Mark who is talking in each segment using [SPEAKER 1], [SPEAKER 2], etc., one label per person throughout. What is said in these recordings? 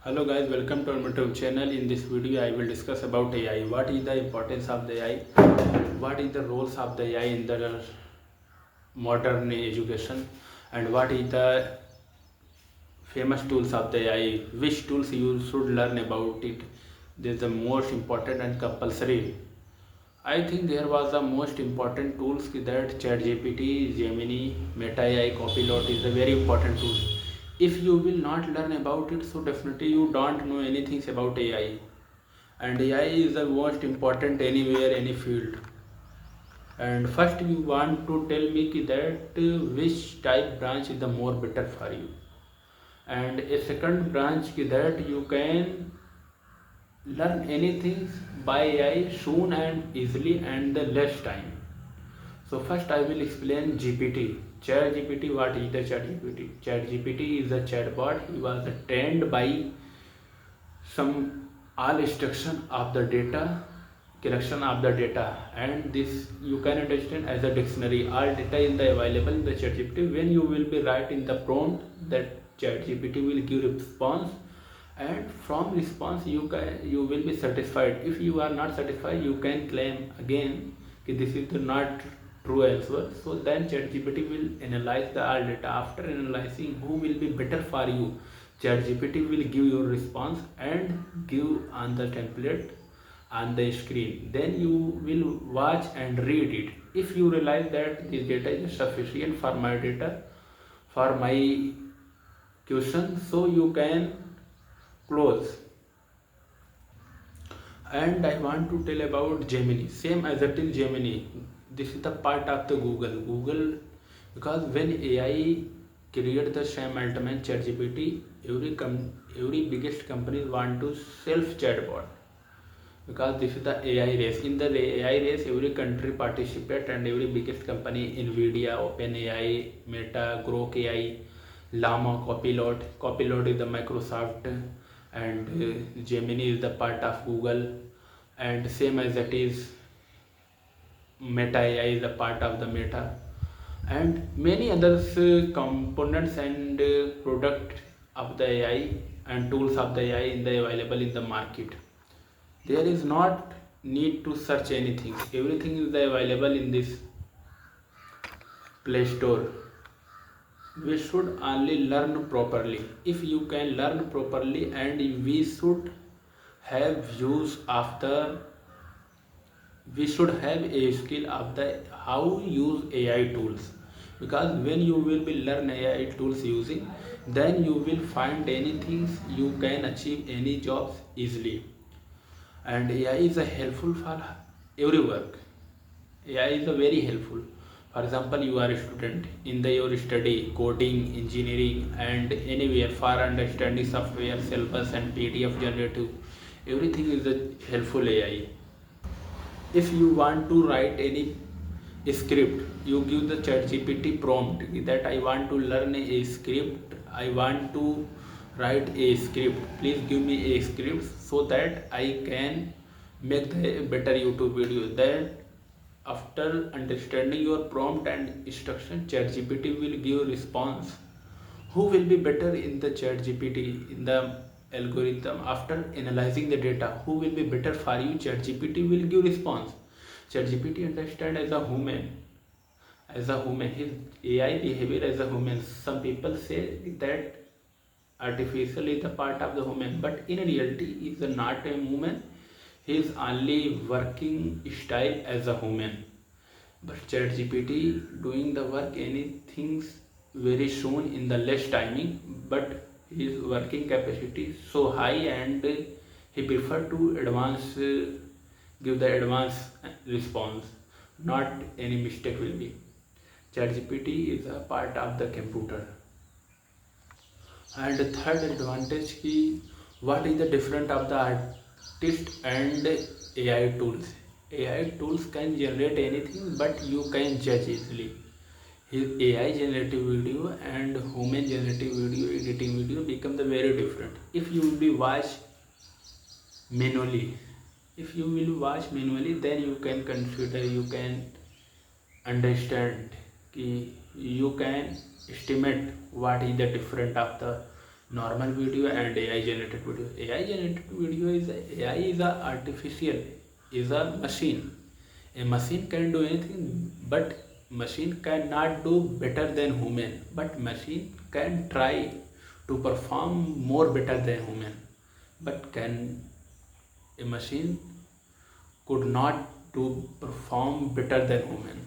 [SPEAKER 1] Hello guys, welcome to our YouTube channel. In this video I will discuss about AI. What is the importance of the AI? What is the roles of the AI in the modern education? And what is the famous tools of the AI? Which tools you should learn about it? This is the most important and compulsory. I think there was the most important tools that ChatGPT, Gemini, Meta AI, Copilot is a very important tool. If you will not learn about it, so definitely you don't know anything about AI. And AI is the most important anywhere, any field. And first you want to tell me that which type branch is the more better for you. And a second branch that you can learn anything by AI soon and easily and the less time. So first I will explain GPT. ChatGPT, what is the ChatGPT? ChatGPT is a chatbot. He was trained by some all instruction of the data, collection of the data, and this you can understand as a dictionary. All data is available in the ChatGPT. When you will be writing the prompt, that ChatGPT will give response, and from response you will be satisfied. If you are not satisfied, you can claim again that this is not true answer. So then ChatGPT will analyze the all data. After analyzing who will be better for you, ChatGPT will give your response and give on the template on the screen. Then you will watch and read it. If you realize that this data is sufficient for my data, for my question, so you can close. And I want to tell about Gemini. Same as it is Gemini. This is the part of the Google, because when AI create the same ultimate ChatGPT, every biggest company want to self chatbot, because this is the AI race. In the AI race, every country participate, and every biggest company, Nvidia, OpenAI, Meta, Grok AI, Llama, Copilot is the Microsoft, and Gemini is the part of Google, and same as that is Meta AI is a part of the Meta, and many others components and product of the AI and tools of the AI in the available in the market. There is not need to search anything. Everything is available in this Play Store. We should only learn properly. If you can learn properly, and we should have use of the we should have a skill of the how use AI tools, because when you will be learn AI tools using, then you will find anything, you can achieve any jobs easily. And AI is a helpful for every work. AI is a very helpful. For example, you are a student in the your study, coding, engineering, and anywhere for understanding software, syllabus, and PDF generative. Everything is a helpful AI. If you want to write any script, you give the ChatGPT prompt that I want to learn a script, I want to write a script, please give me a script so that I can make the better YouTube video. Then after understanding your prompt and instruction, ChatGPT will give response. Who will be better in the ChatGPT, in the algorithm? After analyzing the data, who will be better for you? ChatGPT will give response. ChatGPT understand as a human, his AI behavior as a human. Some people say that artificial is a part of the human, but in reality he is not a human. He is only working style as a human. But ChatGPT doing the work anything very soon in the less timing, but his working capacity so high, and he prefer to advance give the advance response, not any mistake will be. ChatGPT is a part of the computer. And the third advantage ki what is the difference of the artist and AI tools. AI tools can generate anything, but you can judge easily. His AI generative video and human generative video editing video become the very different. If you will be watch manually, then you can consider, you can understand, you can estimate what is the different of the normal video and AI generated video. AI generated video is AI is a artificial, is a machine. A machine can do anything, but machine cannot do better than human. But machine can try to perform more better than human. But can a machine could not to perform better than human.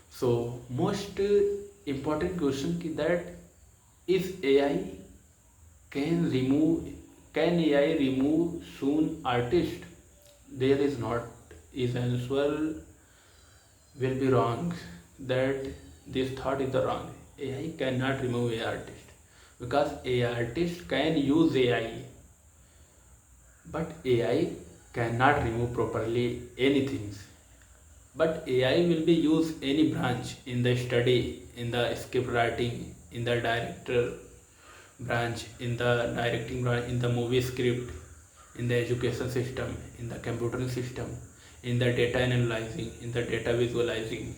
[SPEAKER 1] So most important question ki that is AI can remove can AI remove soon artist? There is not. Is answer will be wrong. That this thought is the wrong. AI cannot remove a artist because a artist can use AI, but AI cannot remove properly anything. But AI will be used any branch in the study, in the script writing, in the director branch, in the directing branch, in the movie script, in the education system, in the computing system, in the data analyzing, in the data visualizing,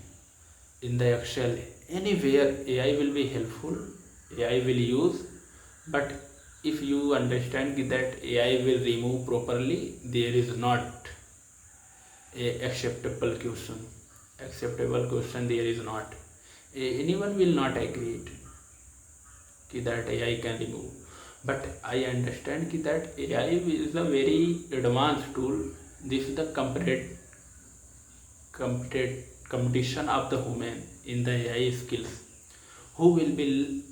[SPEAKER 1] in the Excel, anywhere AI will be helpful, AI will use. But if you understand that AI will remove properly, there is not a acceptable question there is not. Anyone will not agree that AI can remove. But I understand that AI is a very advanced tool. This is the competition of the human in the AI skills. Who will be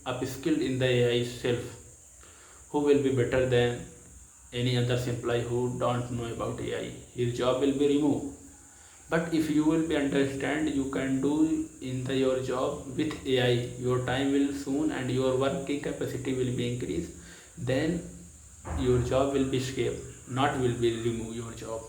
[SPEAKER 1] upskilled in the AI self? Who will be better than any other employee who don't know about AI? His job will be removed. But if you will be understand, you can do in your job with AI, your time will soon and your working capacity will be increased. Then your job will be saved, not will be remove your job.